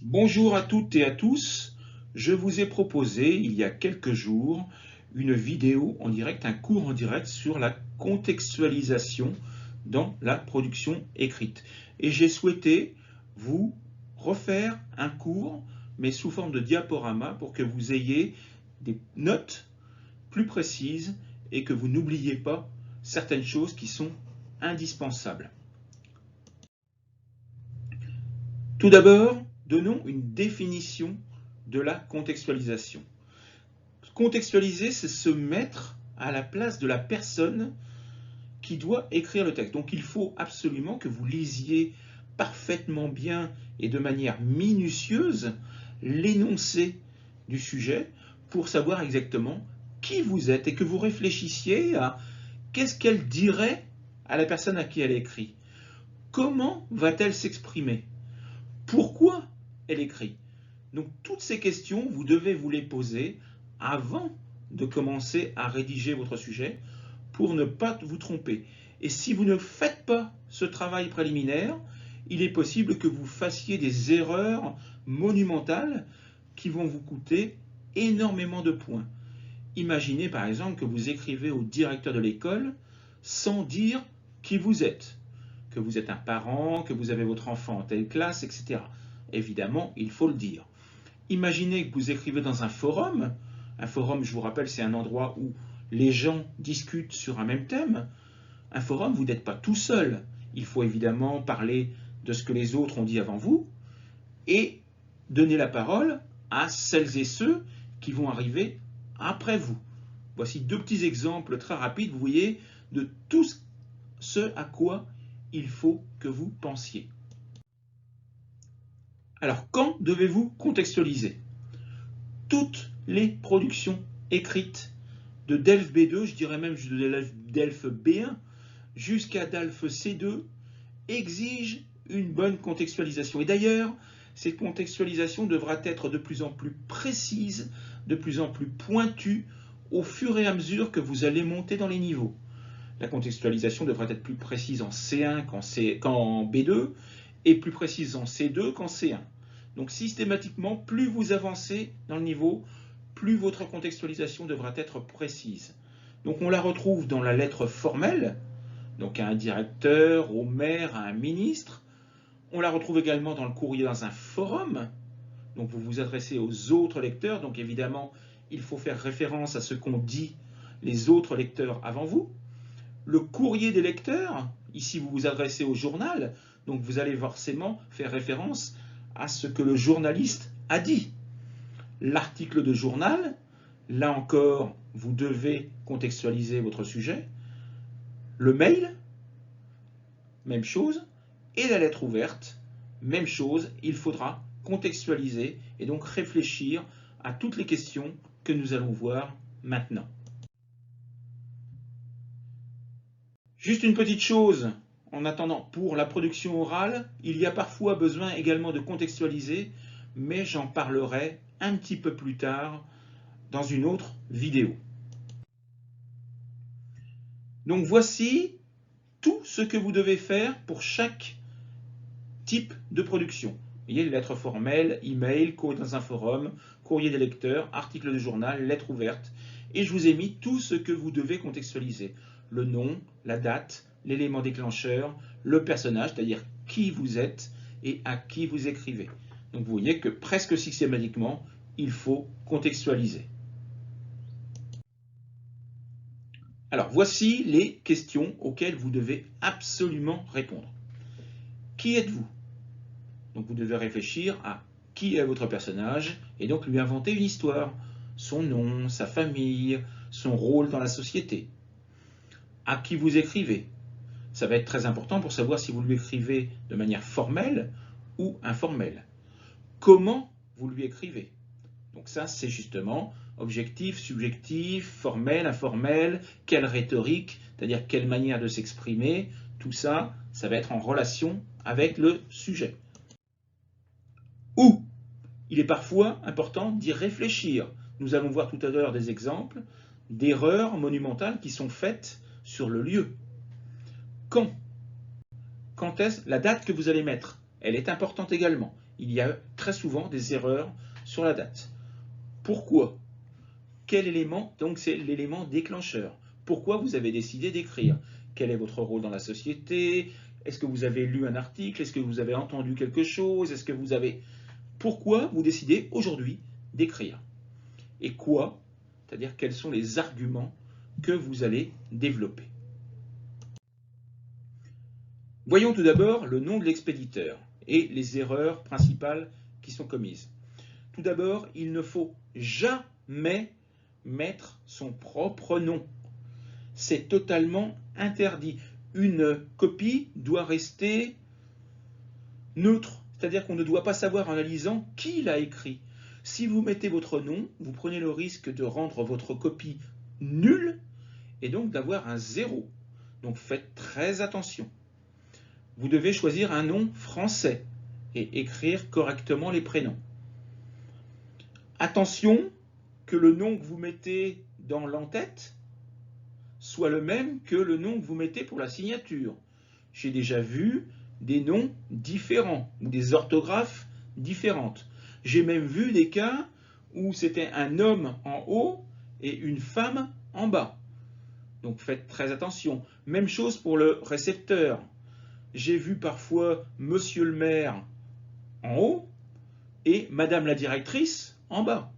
Bonjour à toutes et à tous. Je vous ai proposé il y a quelques jours une vidéo en direct, un cours en direct sur la contextualisation dans la production écrite. Et j'ai souhaité vous refaire un cours, mais sous forme de diaporama, pour que vous ayez des notes plus précises et que vous n'oubliez pas certaines choses qui sont indispensables. Tout d'abord, donnons une définition de la contextualisation. Contextualiser, c'est se mettre à la place de la personne qui doit écrire le texte. Donc il faut absolument que vous lisiez parfaitement bien et de manière minutieuse l'énoncé du sujet pour savoir exactement qui vous êtes et que vous réfléchissiez à qu'est-ce qu'elle dirait à la personne à qui elle écrit. Comment va-t-elle s'exprimer? Pourquoi elle écrit? Donc toutes ces questions, vous devez vous les poser avant de commencer à rédiger votre sujet pour ne pas vous tromper. Et si vous ne faites pas ce travail préliminaire, il est possible que vous fassiez des erreurs monumentales qui vont vous coûter énormément de points. Imaginez par exemple que vous écrivez au directeur de l'école sans dire qui vous êtes, que vous êtes un parent, que vous avez votre enfant en telle classe, etc. Évidemment, il faut le dire. Imaginez que vous écrivez dans un forum, je vous rappelle, c'est un endroit où les gens discutent sur un même thème. Un forum, vous n'êtes pas tout seul. Il faut évidemment parler de ce que les autres ont dit avant vous et donner la parole à celles et ceux qui vont arriver après vous. Voici deux petits exemples très rapides, vous voyez, de tout ce à quoi il faut que vous pensiez. Alors, quand devez-vous contextualiser? Toutes les productions écrites de DELF B2, je dirais même de DELF B1 jusqu'à DELF C2 exigent une bonne contextualisation. Et d'ailleurs, cette contextualisation devra être de plus en plus précise, de plus en plus pointue au fur et à mesure que vous allez monter dans les niveaux. La contextualisation devra être plus précise en C1 qu'en B2 et plus précise en C2 qu'en C1. Donc systématiquement, plus vous avancez dans le niveau, plus votre contextualisation devra être précise. Donc on la retrouve dans la lettre formelle, donc à un directeur, au maire, à un ministre. On la retrouve également dans le courrier dans un forum. Donc vous vous adressez aux autres lecteurs, donc évidemment il faut faire référence à ce qu'ont dit les autres lecteurs avant vous. Le courrier des lecteurs, ici vous vous adressez au journal, donc vous allez forcément faire référence à ce que le journaliste a dit. L'article de journal, là encore, vous devez contextualiser votre sujet. Le mail, même chose. Et la lettre ouverte, même chose, il faudra contextualiser et donc réfléchir à toutes les questions que nous allons voir maintenant. Juste une petite chose, en attendant, pour la production orale, il y a parfois besoin également de contextualiser, mais j'en parlerai un petit peu plus tard dans une autre vidéo. Donc voici tout ce que vous devez faire pour chaque type de production. Vous voyez, les lettres formelles, email, courrier dans un forum, courrier des lecteurs, article de journal, lettre ouverte. Et je vous ai mis tout ce que vous devez contextualiser. Le nom, la date, l'élément déclencheur, le personnage, c'est-à-dire qui vous êtes et à qui vous écrivez. Donc vous voyez que presque systématiquement, il faut contextualiser. Alors voici les questions auxquelles vous devez absolument répondre. Qui êtes-vous? Donc vous devez réfléchir à qui est votre personnage et donc lui inventer une histoire, son nom, sa famille, son rôle dans la société. À qui vous écrivez? Ça va être très important pour savoir si vous lui écrivez de manière formelle ou informelle. Comment vous lui écrivez? Donc ça, c'est justement objectif, subjectif, formel, informel, quelle rhétorique, c'est-à-dire quelle manière de s'exprimer. Tout ça, ça va être en relation avec le sujet. Où? Il est parfois important d'y réfléchir. Nous allons voir tout à l'heure des exemples d'erreurs monumentales qui sont faites sur le lieu. Quand? Quand est-ce la date que vous allez mettre? elle est importante également. Il y a très souvent des erreurs sur la date. Pourquoi? Quel élément? Donc c'est l'élément déclencheur. Pourquoi vous avez décidé d'écrire? Quel est votre rôle dans la société? Est-ce que vous avez lu un article? Est-ce que vous avez entendu quelque chose? Est-ce que vous avez... Pourquoi vous décidez aujourd'hui d'écrire? Et quoi? C'est-à-dire quels sont les arguments que vous allez développer. Voyons tout d'abord le nom de l'expéditeur et les erreurs principales qui sont commises. Tout d'abord, il ne faut jamais mettre son propre nom. C'est totalement interdit. Une copie doit rester neutre, c'est-à-dire qu'on ne doit pas savoir en la lisant qui l'a écrit. Si vous mettez votre nom, vous prenez le risque de rendre votre copie nulle et donc d'avoir un 0. Donc faites très attention. Vous devez choisir un nom français et écrire correctement les prénoms. Attention que le nom que vous mettez dans l'entête soit le même que le nom que vous mettez pour la signature. J'ai déjà vu des noms différents ou des orthographes différentes. J'ai même vu des cas où c'était un homme en haut et une femme en bas. Donc faites très attention. Même chose pour le récepteur. J'ai vu parfois monsieur le maire en haut et madame la directrice en bas.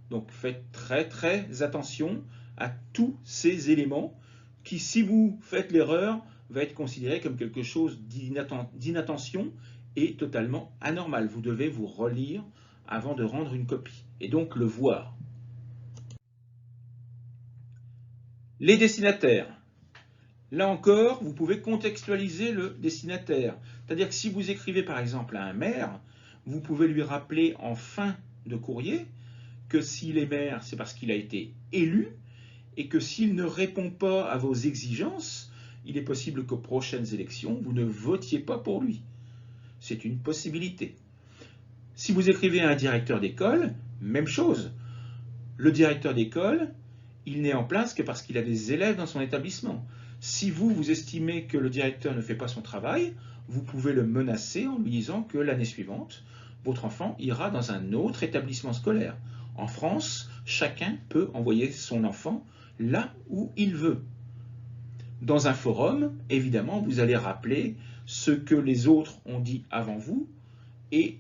Donc faites très attention à tous ces éléments qui, si vous faites l'erreur, va être considéré comme quelque chose d'inattention et totalement anormal. Vous devez vous relire avant de rendre une copie et donc le voir. Les destinataires. Là encore, vous pouvez contextualiser le destinataire. C'est-à-dire que si vous écrivez par exemple à un maire, vous pouvez lui rappeler en fin de courrier que s'il est maire, c'est parce qu'il a été élu et que s'il ne répond pas à vos exigences, il est possible qu'aux prochaines élections, vous ne votiez pas pour lui. C'est une possibilité. Si vous écrivez à un directeur d'école, même chose. Le directeur d'école, il n'est en place que parce qu'il a des élèves dans son établissement. Si vous estimez que le directeur ne fait pas son travail, vous pouvez le menacer en lui disant que l'année suivante, votre enfant ira dans un autre établissement scolaire. En France, chacun peut envoyer son enfant là où il veut. Dans un forum, évidemment, vous allez rappeler ce que les autres ont dit avant vous et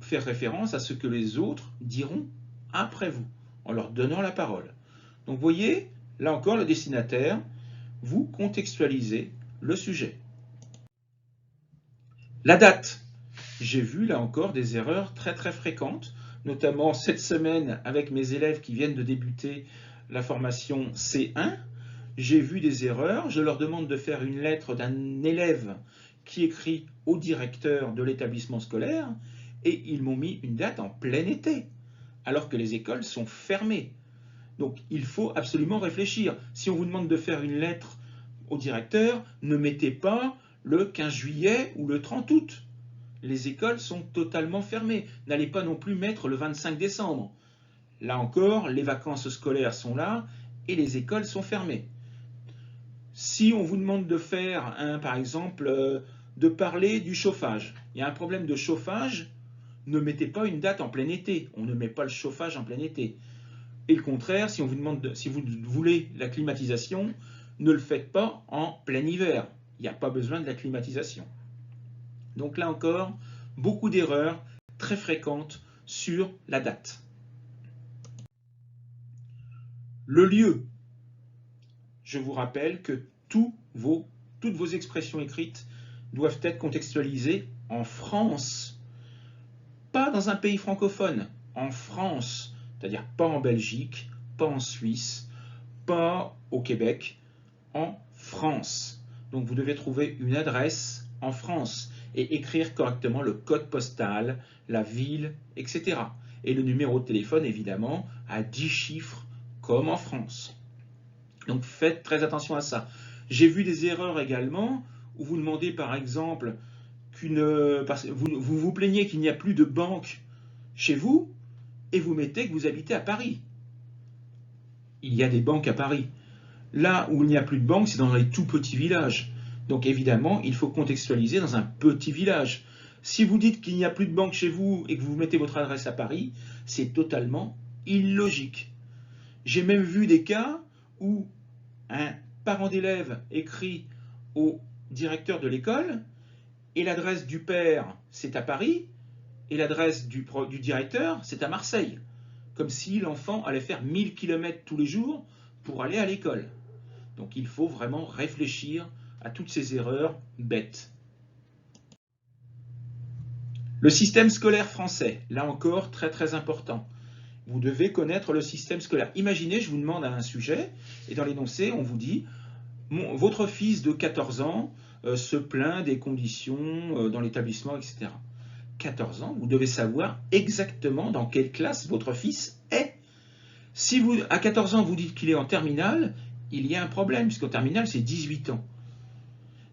faire référence à ce que les autres diront après vous, en leur donnant la parole. Donc vous voyez, là encore, le destinataire, vous contextualisez le sujet. La date. J'ai vu là encore des erreurs très fréquentes, notamment cette semaine avec mes élèves qui viennent de débuter la formation C1. J'ai vu des erreurs, je leur demande de faire une lettre d'un élève qui écrit au directeur de l'établissement scolaire et ils m'ont mis une date en plein été, alors que les écoles sont fermées. Donc il faut absolument réfléchir. Si on vous demande de faire une lettre au directeur, ne mettez pas le 15 juillet ou le 30 août. Les écoles sont totalement fermées. N'allez pas non plus mettre le 25 décembre. Là encore, les vacances scolaires sont là et les écoles sont fermées. Si on vous demande de faire, par exemple, de parler du chauffage, il y a un problème de chauffage, ne mettez pas une date en plein été. On ne met pas le chauffage en plein été. Et le contraire, si on vous demande, si vous voulez la climatisation, ne le faites pas en plein hiver. Il n'y a pas besoin de la climatisation. Donc là encore, beaucoup d'erreurs très fréquentes sur la date. Le lieu. Je vous rappelle que toutes vos expressions écrites doivent être contextualisées en France. Pas dans un pays francophone, en France. C'est-à-dire pas en Belgique, pas en Suisse, pas au Québec, en France. Donc vous devez trouver une adresse en France et écrire correctement le code postal, la ville, etc. Et le numéro de téléphone, évidemment, à 10 chiffres, comme en France. Donc faites très attention à ça. J'ai vu des erreurs également, où vous demandez par exemple, vous vous plaignez qu'il n'y a plus de banque chez vous, et vous mettez que vous habitez à Paris. Il y a des banques à Paris. Là où il n'y a plus de banques, c'est dans les tout petits villages. Donc évidemment, il faut contextualiser dans un petit village. Si vous dites qu'il n'y a plus de banque chez vous et que vous mettez votre adresse à Paris, c'est totalement illogique. J'ai même vu des cas où un parent d'élève écrit au directeur de l'école et l'adresse du père, c'est à Paris, et l'adresse du directeur, c'est à Marseille. Comme si l'enfant allait faire 1000 km tous les jours pour aller à l'école. Donc il faut vraiment réfléchir à toutes ces erreurs bêtes. Le système scolaire français, là encore très très important. Vous devez connaître le système scolaire. Imaginez, je vous demande un sujet, et dans l'énoncé, on vous dit votre fils de 14 ans se plaint des conditions dans l'établissement, etc. 14 ans, vous devez savoir exactement dans quelle classe votre fils est. Si vous, à 14 ans, vous dites qu'il est en terminale, il y a un problème, puisqu'en terminale, c'est 18 ans.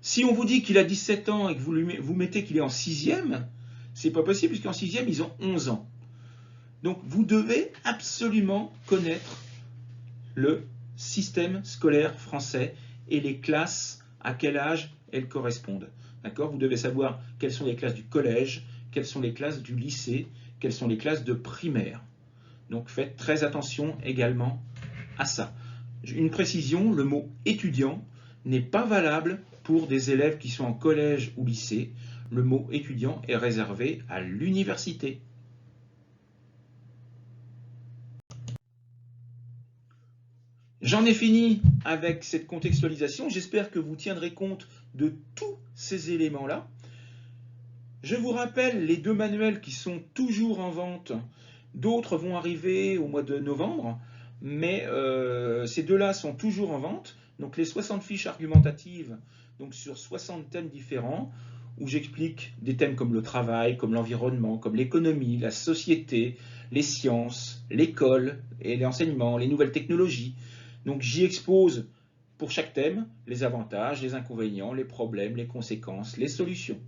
Si on vous dit qu'il a 17 ans et que vous mettez qu'il est en 6e, c'est pas possible, puisqu'en 6e, ils ont 11 ans. Donc, vous devez absolument connaître le système scolaire français et les classes, à quel âge elles correspondent. D'accord ? Vous devez savoir quelles sont les classes du collège, quelles sont les classes du lycée, quelles sont les classes de primaire. Donc faites très attention également à ça. Une précision, le mot étudiant n'est pas valable pour des élèves qui sont en collège ou lycée. Le mot étudiant est réservé à l'université. J'en ai fini avec cette contextualisation. J'espère que vous tiendrez compte de tous ces éléments-là. Je vous rappelle les 2 manuels qui sont toujours en vente. D'autres vont arriver au mois de novembre, mais ces 2-là sont toujours en vente. Donc les 60 fiches argumentatives, donc sur 60 thèmes différents, où j'explique des thèmes comme le travail, comme l'environnement, comme l'économie, la société, les sciences, l'école et l'enseignement, les nouvelles technologies. Donc j'y expose pour chaque thème les avantages, les inconvénients, les problèmes, les conséquences, les solutions.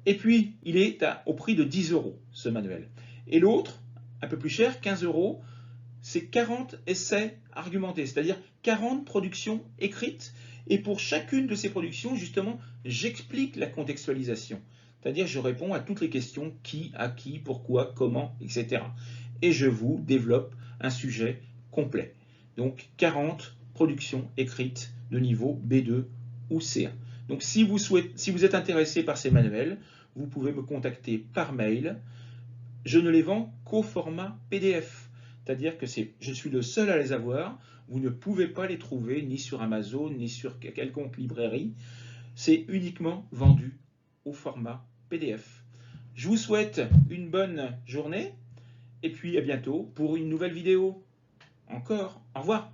Et puis, il est au prix de 10 €, ce manuel. Et l'autre, un peu plus cher, 15 €, c'est 40 essais argumentés, c'est-à-dire 40 productions écrites. Et pour chacune de ces productions, justement, j'explique la contextualisation. C'est-à-dire, je réponds à toutes les questions qui, à qui, pourquoi, comment, etc. Et je vous développe un sujet complet. Donc, 40 productions écrites de niveau B2 ou C1. Donc, si vous êtes intéressé par ces manuels, vous pouvez me contacter par mail. Je ne les vends qu'au format PDF. C'est-à-dire que je suis le seul à les avoir. Vous ne pouvez pas les trouver ni sur Amazon, ni sur quelconque librairie. C'est uniquement vendu au format PDF. Je vous souhaite une bonne journée et puis à bientôt pour une nouvelle vidéo. Encore, au revoir.